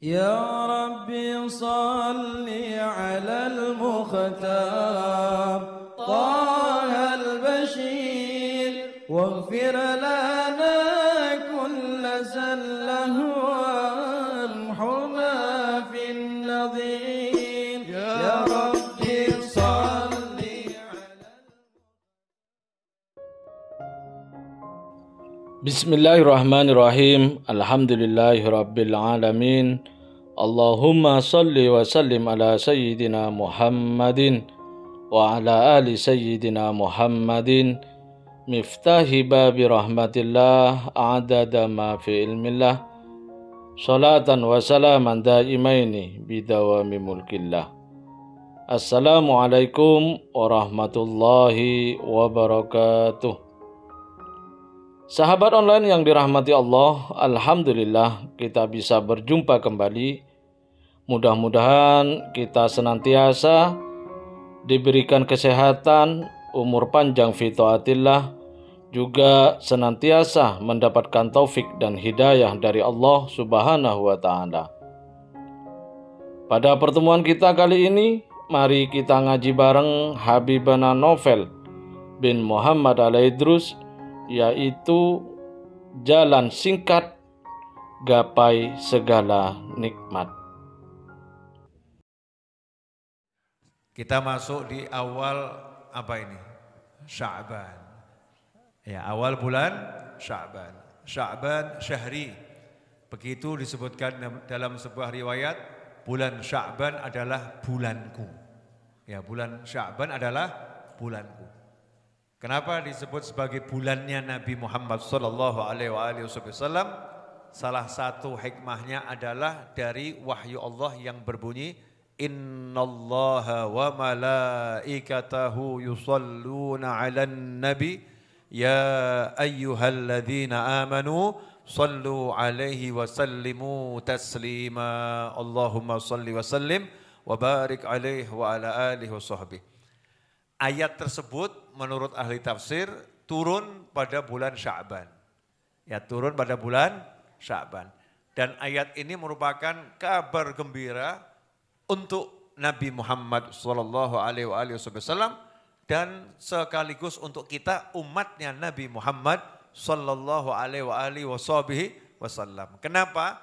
يا ربي صل على المختار طه البشير واغفر لنا كل زله وامحنا في النظير يا ربي صل على Bismillahirrahmanirrahim. Alhamdulillahirabbil Allahumma salli wa sallim ala sayyidina Muhammadin wa ala ali sayyidina Muhammadin miftahi babi rahmatillah adada ma fi ilmillah salatan wa salaman daimaini bidawami mulkillah. Assalamualaikum warahmatullahi wabarakatuh. Sahabat online yang dirahmati Allah, Alhamdulillah kita bisa berjumpa kembali. Mudah-mudahan kita senantiasa diberikan kesehatan, umur panjang fi taatillah, juga senantiasa mendapatkan taufik dan hidayah dari Allah Subhanahu wa Ta'ala. Pada pertemuan kita kali ini, mari kita ngaji bareng Habibana Novel bin Muhammad Al-Idrus, yaitu jalan singkat gapai segala nikmat. Kita masuk di awal apa ini? Sya'ban. Ya, awal bulan Sya'ban. Sya'ban syahri. Begitu disebutkan dalam sebuah riwayat, bulan Sya'ban adalah bulanku. Ya, bulan Sya'ban adalah bulanku. Kenapa disebut sebagai bulannya Nabi Muhammad sallallahu alaihi wasallam? Salah satu hikmahnya adalah dari wahyu Allah yang berbunyi innallaha wa malaikatahu yusalluna 'alan nabi ya ayyuhalladzina amanu sallu 'alaihi wa sallimu taslima. Allahumma salli wa sallim wa barik 'alaihi wa ala alihi wa sahbihi. Ayat tersebut menurut ahli tafsir turun pada bulan Sya'ban. Ya, turun pada bulan Sya'ban. Dan ayat ini merupakan kabar gembira untuk Nabi Muhammad SAW dan sekaligus untuk kita umatnya Nabi Muhammad SAW. Kenapa?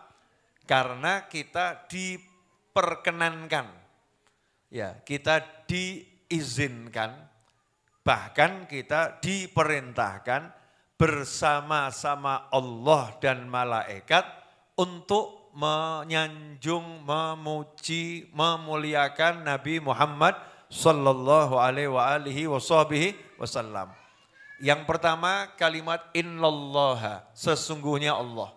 Karena kita diperkenankan, ya, kita diizinkan, bahkan kita diperintahkan bersama-sama Allah dan malaikat untuk menyanjung, memuji, memuliakan Nabi Muhammad sallallahu alaihi wasallam. Yang pertama kalimat innallaha, sesungguhnya Allah.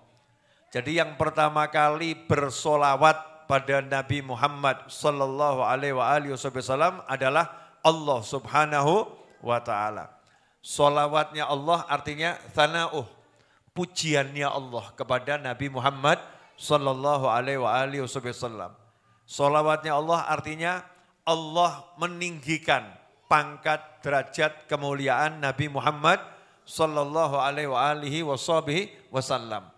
Jadi yang pertama kali bersolawat pada Nabi Muhammad sallallahu alaihi wasallam adalah Allah Subhanahu wa Ta'ala. Solawatnya Allah artinya thana'uh, pujiannya Allah kepada Nabi Muhammad sallallahu alaihi wasallam. Solawatnya Allah artinya Allah meninggikan pangkat derajat kemuliaan Nabi Muhammad sallallahu alaihi wasallam.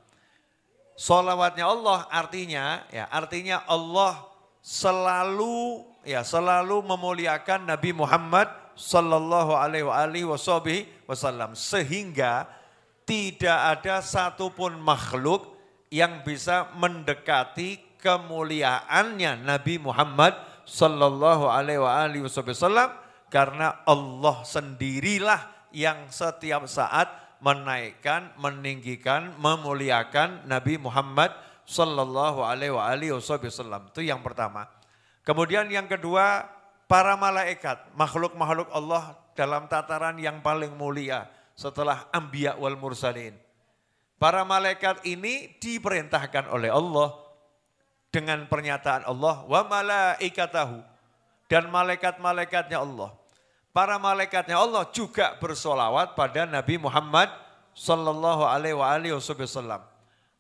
Solawatnya Allah artinya Allah selalu memuliakan Nabi Muhammad sallallahu alaihi wasallam, sehingga tidak ada satupun makhluk yang bisa mendekati kemuliaannya Nabi Muhammad sallallahu alaihi wasallam, karena Allah sendirilah yang setiap saat menaikkan, meninggikan, memuliakan Nabi Muhammad sallallahu alaihi wasallam. Itu yang pertama. Kemudian yang kedua, para malaikat, makhluk-makhluk Allah dalam tataran yang paling mulia setelah anbiya wal mursalin. Para malaikat ini diperintahkan oleh Allah dengan pernyataan Allah wa malaikatahu, dan malaikat-malaikatnya Allah. Para malaikatnya Allah juga bersolawat pada Nabi Muhammad sallallahu alaihi wasallam.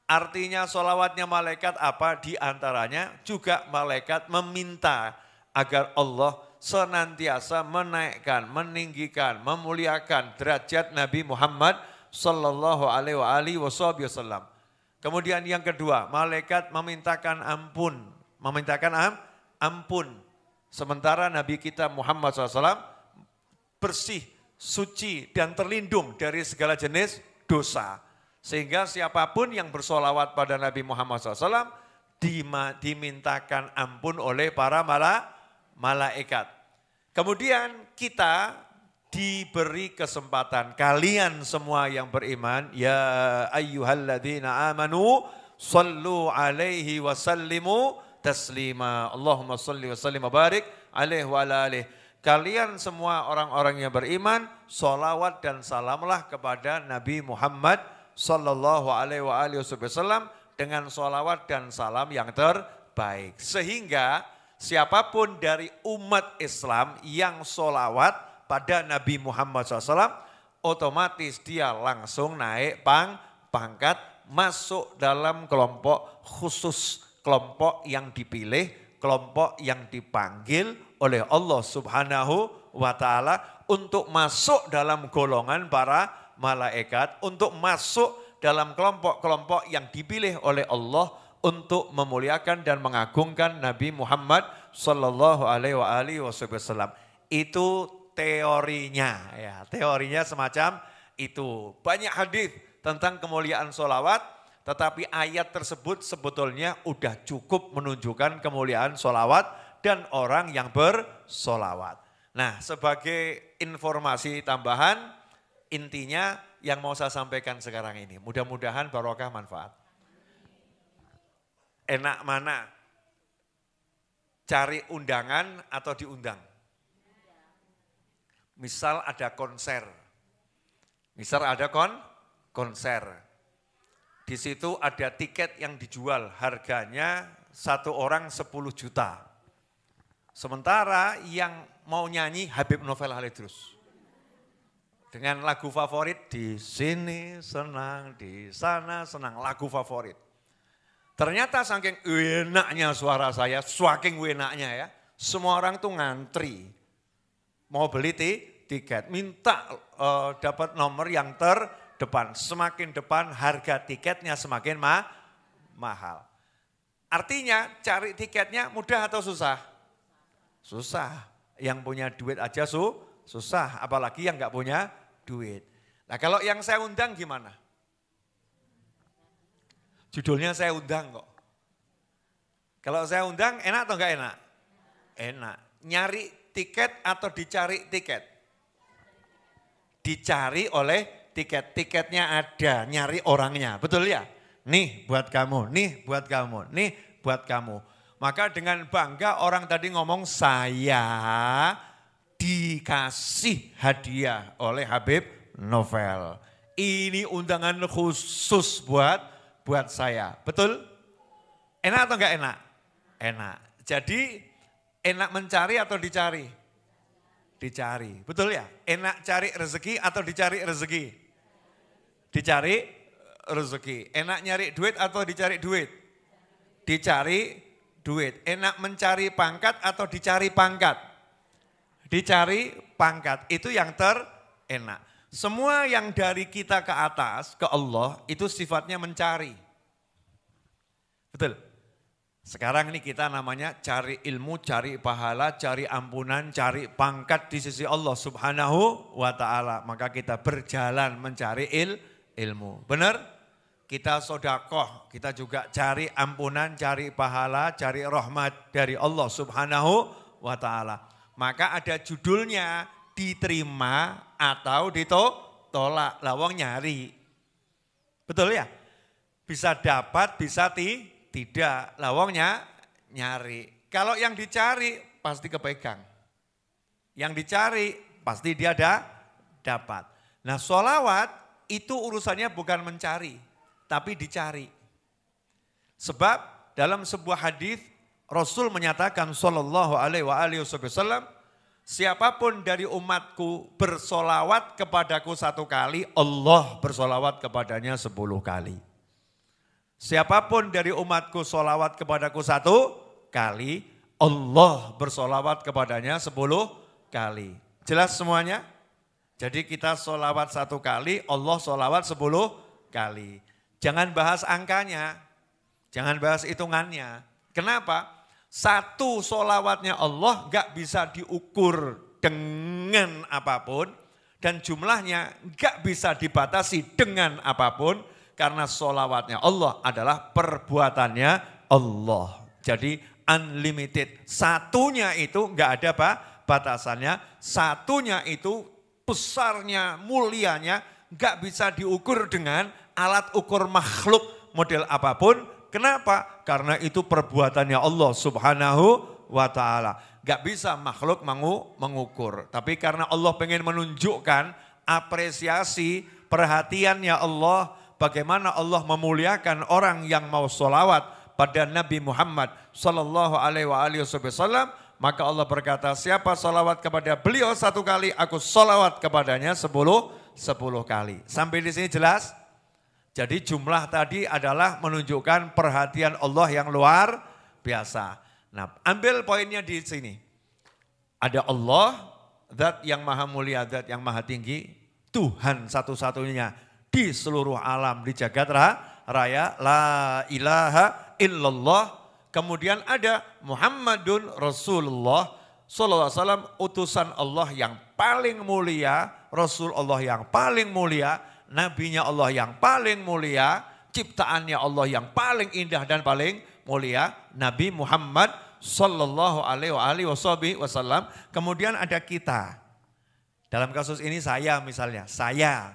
Artinya solawatnya malaikat apa? Di antaranya juga malaikat meminta agar Allah senantiasa menaikkan, meninggikan, memuliakan derajat Nabi Muhammad sallallahu alaihi wasallam. Kemudian yang kedua, malaikat memintakan ampun. Ampun. Sementara Nabi kita Muhammad SAW bersih, suci, dan terlindung dari segala jenis dosa. Sehingga siapapun yang bersolawat pada Nabi Muhammad SAW dimintakan ampun oleh para malaikat. Kemudian kita diberi kesempatan, kalian semua yang beriman, ya ayyuhalladzina amanu sallu alaihi wa sallimu taslima. Allahumma salli wa sallim wa barik alaihi wa ala alihi. Kalian semua orang-orang yang beriman, salawat dan salamlah kepada Nabi Muhammad sallallahu alaihi wa alihi wasallam dengan salawat dan salam yang terbaik. Sehingga siapapun dari umat Islam yang salawat pada Nabi Muhammad SAW, otomatis dia langsung naik pangkat, masuk dalam kelompok khusus, kelompok yang dipilih, kelompok yang dipanggil oleh Allah Subhanahu wa Ta'ala untuk masuk dalam golongan para malaikat, untuk masuk dalam kelompok-kelompok yang dipilih oleh Allah untuk memuliakan dan mengagungkan Nabi Muhammad sallallahu alaihi wasallam. Itu teorinya, ya, teorinya semacam itu. Banyak hadis tentang kemuliaan sholawat, tetapi ayat tersebut sebetulnya udah cukup menunjukkan kemuliaan sholawat dan orang yang bersolawat. Nah, sebagai informasi tambahan, intinya yang mau saya sampaikan sekarang ini, mudah-mudahan barokah manfaat. Enak mana? Cari undangan atau diundang? Misal ada konser. Konser. Di situ ada tiket yang dijual, harganya satu orang 10 juta. Sementara yang mau nyanyi Habib Novel Halidrus. Dengan lagu favorit, di sini senang, di sana senang, lagu favorit. Ternyata saking enaknya suara saya, saking enaknya ya, semua orang tuh ngantri. Mau beli tiket, minta dapat nomor yang terdepan. Semakin depan harga tiketnya semakin mahal. Artinya cari tiketnya mudah atau susah? Susah. Yang punya duit aja susah, apalagi yang nggak punya duit. Nah kalau yang saya undang gimana? Judulnya saya undang kok. Kalau saya undang enak atau enggak enak? Enak. Nyari tiket atau dicari tiket? Dicari oleh tiket. Tiketnya ada, nyari orangnya. Betul ya? Nih buat kamu, nih buat kamu, nih buat kamu. Maka dengan bangga orang tadi ngomong saya dikasih hadiah oleh Habib Novel. Ini undangan khusus buat saya. Betul? Enak atau enggak enak? Enak. Jadi enak mencari atau dicari? Dicari. Betul ya? Enak cari rezeki atau dicari rezeki? Dicari rezeki. Enak nyari duit atau dicari duit? Dicari duit. Enak mencari pangkat atau dicari pangkat? Dicari pangkat. Itu yang terenak. Semua yang dari kita ke atas, ke Allah, itu sifatnya mencari. Betul? Sekarang ini kita namanya cari ilmu, cari pahala, cari ampunan, cari pangkat di sisi Allah Subhanahu wa Ta'ala. Maka kita berjalan mencari ilmu. Benar? Kita sodakoh, kita juga cari ampunan, cari pahala, cari rahmat dari Allah Subhanahu wa Ta'ala. Maka ada judulnya, diterima atau ditolak. Lawang nyari. Betul ya? Bisa dapat, bisa tidak. Lawangnya nyari. Kalau yang dicari pasti kepegang. Yang dicari pasti dia dapat. Nah sholawat itu urusannya bukan mencari, tapi dicari. Sebab dalam sebuah hadis Rasul menyatakan sallallahu alaihi wasallam, siapapun dari umatku bersolawat kepadaku 1 kali, Allah bersolawat kepadanya 10 kali. Siapapun dari umatku solawat kepadaku 1 kali, Allah bersolawat kepadanya 10 kali. Jelas semuanya? Jadi kita solawat 1 kali, Allah solawat 10 kali. Jangan bahas angkanya, jangan bahas hitungannya. Kenapa? Satu solawatnya Allah gak bisa diukur dengan apapun. Dan jumlahnya gak bisa dibatasi dengan apapun. Karena solawatnya Allah adalah perbuatannya Allah. Jadi unlimited. Satunya itu gak ada batasannya. Satunya itu besarnya, mulianya gak bisa diukur dengan alat ukur makhluk model apapun. Kenapa? Karena itu perbuatannya Allah Subhanahu wa ta'ala. Gak bisa makhluk mengukur. Tapi karena Allah pengen menunjukkan apresiasi, perhatiannya Allah, bagaimana Allah memuliakan orang yang mau sholawat pada Nabi Muhammad sallallahu alaihi wasallam, maka Allah berkata, siapa sholawat kepada beliau 1 kali, aku sholawat kepadanya 10 kali. Sampai di sini jelas? Jadi jumlah tadi adalah menunjukkan perhatian Allah yang luar biasa. Nah, ambil poinnya di sini. Ada Allah, zat yang maha mulia, zat yang maha tinggi, Tuhan satu-satunya di seluruh alam, di jagat raya, la ilaha illallah. Kemudian ada Muhammadun Rasulullah sallallahu alaihi wasallam, utusan Allah yang paling mulia, Rasul Allah yang paling mulia, nabinya Allah yang paling mulia, ciptaannya Allah yang paling indah dan paling mulia, Nabi Muhammad sallallahu alaihi wasallam. Kemudian ada kita. Dalam kasus ini saya misalnya, saya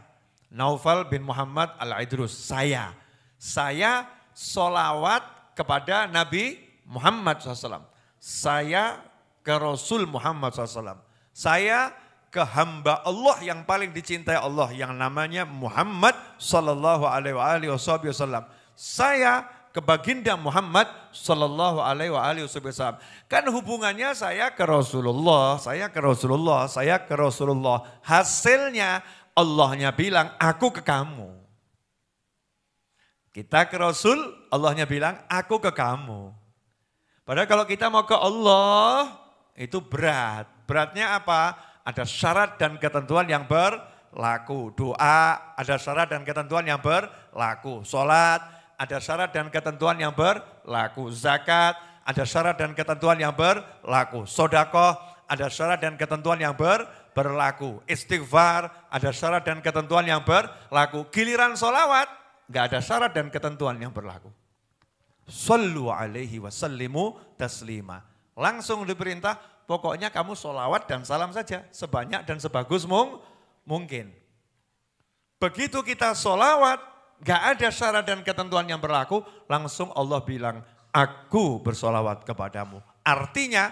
Naufal bin Muhammad Al-Idrus, saya solawat kepada Nabi Muhammad SAW. Saya ke Rasul Muhammad SAW. Saya ke hamba Allah yang paling dicintai Allah yang namanya Muhammad sallallahu alaihi wasallam. Saya ke baginda Muhammad sallallahu alaihi wasallam. Kan hubungannya saya ke Rasulullah, saya ke Rasulullah, saya ke Rasulullah. Hasilnya Allahnya bilang aku ke kamu. Kita ke Rasul, Allahnya bilang aku ke kamu. Padahal kalau kita mau ke Allah itu berat. Beratnya apa? Ada syarat dan ketentuan yang berlaku. Doa ada syarat dan ketentuan yang berlaku. Sholat ada syarat dan ketentuan yang berlaku. Zakat ada syarat dan ketentuan yang berlaku. Sedekah ada syarat dan ketentuan yang berlaku. Istighfar ada syarat dan ketentuan yang berlaku. Giliran sholawat gak ada syarat dan ketentuan yang berlaku. Sallu alaihi wasallimu taslima. Langsung diperintah, pokoknya kamu sholawat dan salam saja. Sebanyak dan sebagus mungkin. Begitu kita sholawat, gak ada syarat dan ketentuan yang berlaku, langsung Allah bilang, aku bersolawat kepadamu. Artinya,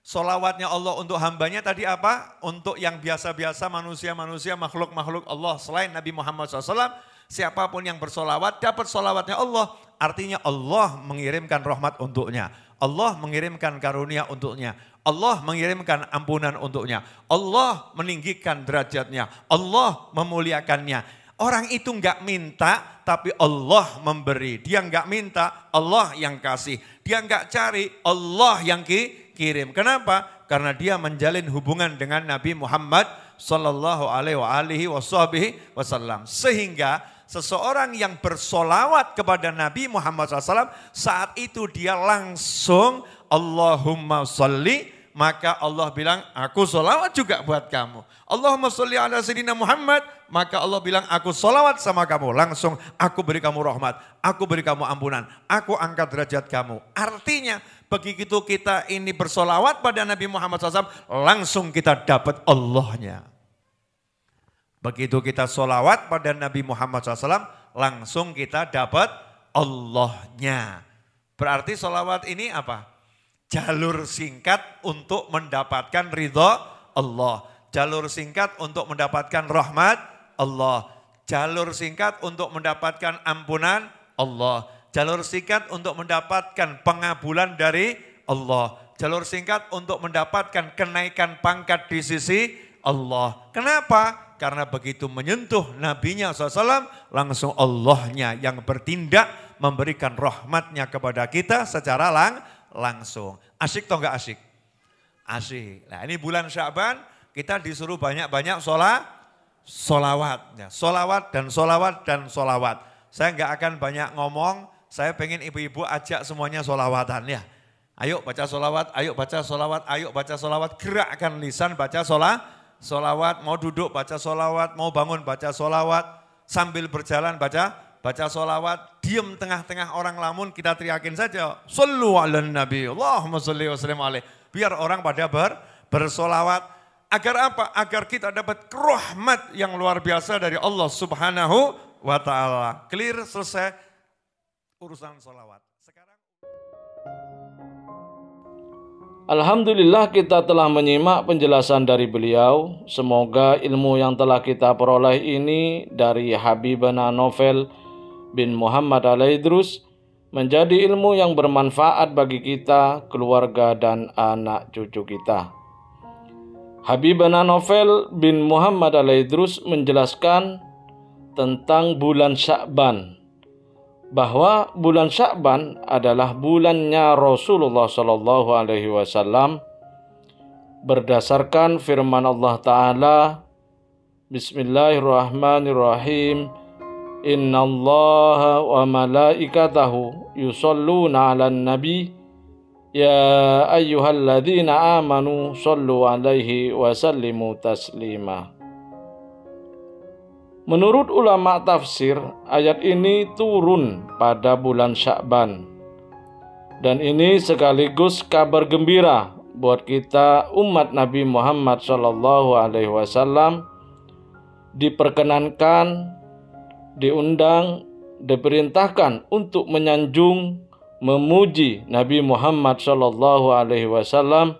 solawatnya Allah untuk hambanya tadi apa? Untuk yang biasa-biasa manusia-manusia, makhluk-makhluk Allah selain Nabi Muhammad SAW, siapapun yang bersolawat dapat solawatnya Allah. Artinya Allah mengirimkan rahmat untuknya. Allah mengirimkan karunia untuknya. Allah mengirimkan ampunan untuknya. Allah meninggikan derajatnya. Allah memuliakannya. Orang itu enggak minta, tapi Allah memberi. Dia enggak minta, Allah yang kasih. Dia enggak cari, Allah yang kirim. Kenapa? Karena dia menjalin hubungan dengan Nabi Muhammad sallallahu alaihi wasallam. Sehingga seseorang yang bersolawat kepada Nabi Muhammad SAW, saat itu dia langsung Allahumma sholli, maka Allah bilang, aku solawat juga buat kamu. Allahumma sholli ala sayyidina Muhammad, maka Allah bilang, aku solawat sama kamu. Langsung, aku beri kamu rahmat, aku beri kamu ampunan, aku angkat derajat kamu. Artinya, begitu kita ini bersolawat pada Nabi Muhammad SAW, langsung kita dapat Allahnya. Begitu kita solawat pada Nabi Muhammad SAW, langsung kita dapat Allahnya. Berarti solawat ini apa? Jalur singkat untuk mendapatkan ridho Allah. Jalur singkat untuk mendapatkan rahmat Allah. Jalur singkat untuk mendapatkan ampunan Allah. Jalur singkat untuk mendapatkan pengabulan dari Allah. Jalur singkat untuk mendapatkan kenaikan pangkat di sisi Allah. Kenapa? Karena begitu menyentuh nabinya SAW, langsung Allahnya yang bertindak memberikan rahmatnya kepada kita secara langsung. Asyik atau enggak asyik? Asyik. Nah ini bulan Sya'ban kita disuruh banyak-banyak solawat. Ya, solawat dan solawat dan solawat. Saya nggak akan banyak ngomong, saya pengen ibu-ibu ajak semuanya sholawatan ya. Ayo baca sholawat, ayo baca sholawat, ayo baca sholawat, gerakkan lisan baca sholawat, mau duduk baca sholawat, mau bangun baca sholawat, sambil berjalan baca sholawat, diem tengah-tengah orang lamun kita teriakin saja, Sallu ala nabi, Allahumma salli wa sallim alaih. Biar orang pada bersolawat. Agar apa? Agar kita dapat rahmat yang luar biasa dari Allah Subhanahu wa ta'ala. Clear, selesai urusan sholawat. Sekarang Alhamdulillah kita telah menyimak penjelasan dari beliau. Semoga ilmu yang telah kita peroleh ini dari Habibana Novel bin Muhammad Al-Idrus menjadi ilmu yang bermanfaat bagi kita, keluarga dan anak cucu kita. Habibana Novel bin Muhammad Al-Idrus menjelaskan tentang bulan Sya'ban, bahwa bulan Sya'ban adalah bulannya Rasulullah Shallallahu Alaihi Wasallam berdasarkan firman Allah Ta'ala, Bismillahirrahmanirrahim, Innallaha wa malaikatahu yusalluna 'alan nabi ya ayyuhalladzina amanu sallu 'alaihi wa sallimu taslima. Menurut ulama tafsir, ayat ini turun pada bulan Sya'ban. Dan ini sekaligus kabar gembira buat kita umat Nabi Muhammad SAW, diperkenankan, diundang, diperintahkan untuk menyanjung, memuji Nabi Muhammad SAW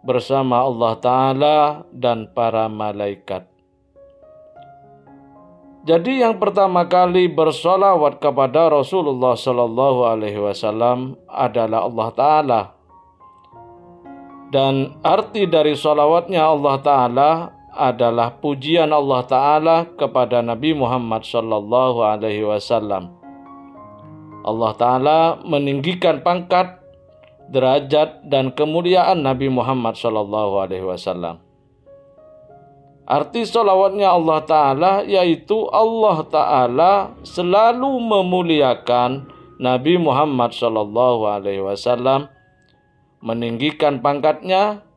bersama Allah Ta'ala dan para malaikat. Jadi yang pertama kali bersolawat kepada Rasulullah SAW adalah Allah Ta'ala. Dan arti dari solawatnya Allah Ta'ala adalah pujian Allah Ta'ala kepada Nabi Muhammad SAW. Allah Ta'ala meninggikan pangkat, derajat, dan kemuliaan Nabi Muhammad SAW. Arti sholawatnya Allah Ta'ala yaitu Allah Ta'ala selalu memuliakan Nabi Muhammad SAW, meninggikan pangkatnya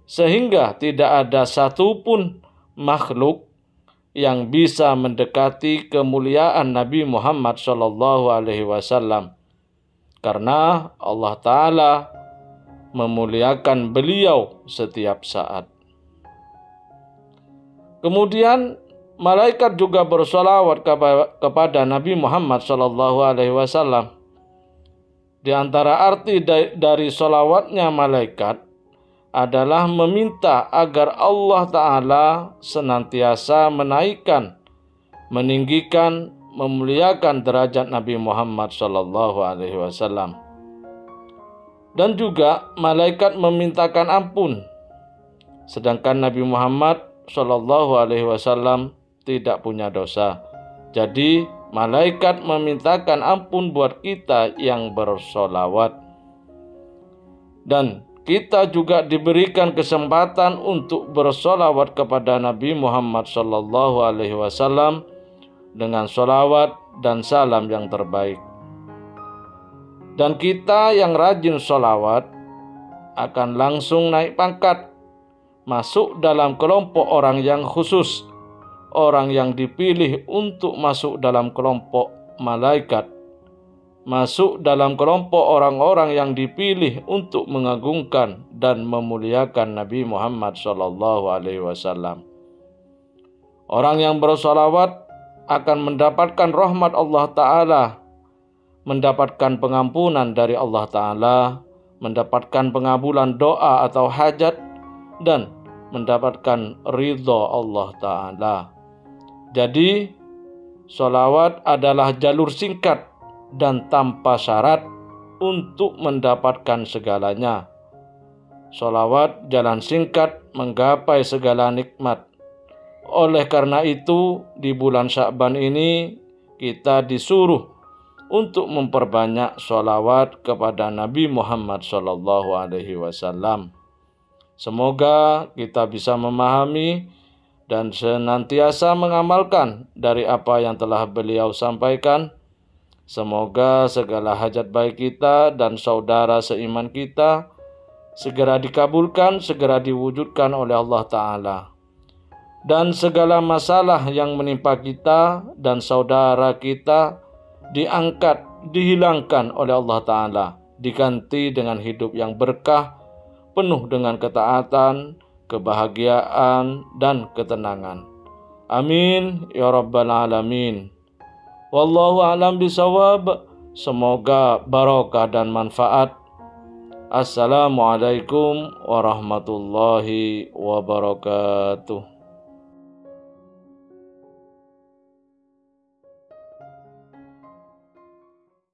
sehingga tidak ada satupun makhluk yang bisa mendekati kemuliaan Nabi Muhammad SAW, karena Allah Ta'ala memuliakan beliau setiap saat. Kemudian malaikat juga bersolawat kepada Nabi Muhammad SAW. Di antara arti dari solawatnya malaikat adalah meminta agar Allah Ta'ala senantiasa menaikkan, meninggikan, memuliakan derajat Nabi Muhammad SAW. Dan juga malaikat memintakan ampun, sedangkan Nabi Muhammad SAW tidak punya dosa. Jadi malaikat memintakan ampun buat kita yang bersolawat. Dan kita juga diberikan kesempatan untuk bersolawat kepada Nabi Muhammad SAW dengan solawat dan salam yang terbaik. Dan kita yang rajin solawat akan langsung naik pangkat, masuk dalam kelompok orang yang khusus, orang yang dipilih untuk masuk dalam kelompok malaikat, masuk dalam kelompok orang-orang yang dipilih untuk mengagungkan dan memuliakan Nabi Muhammad SAW. Orang yang bersolawat akan mendapatkan rahmat Allah Ta'ala, mendapatkan pengampunan dari Allah Ta'ala, mendapatkan pengabulan doa atau hajat, dan mendapatkan ridho Allah Ta'ala. Jadi, sholawat adalah jalur singkat dan tanpa syarat untuk mendapatkan segalanya. Sholawat jalan singkat menggapai segala nikmat. Oleh karena itu, di bulan Sya'ban ini kita disuruh untuk memperbanyak sholawat kepada Nabi Muhammad SAW. Semoga kita bisa memahami dan senantiasa mengamalkan dari apa yang telah beliau sampaikan. Semoga segala hajat baik kita dan saudara seiman kita segera dikabulkan, segera diwujudkan oleh Allah Ta'ala. Dan segala masalah yang menimpa kita dan saudara kita diangkat, dihilangkan oleh Allah Ta'ala. Diganti dengan hidup yang berkah, penuh dengan ketaatan, kebahagiaan, dan ketenangan. Amin ya rabbal alamin. Wallahu a'lam bisawab. Semoga barokah dan manfaat. Assalamualaikum warahmatullahi wabarakatuh.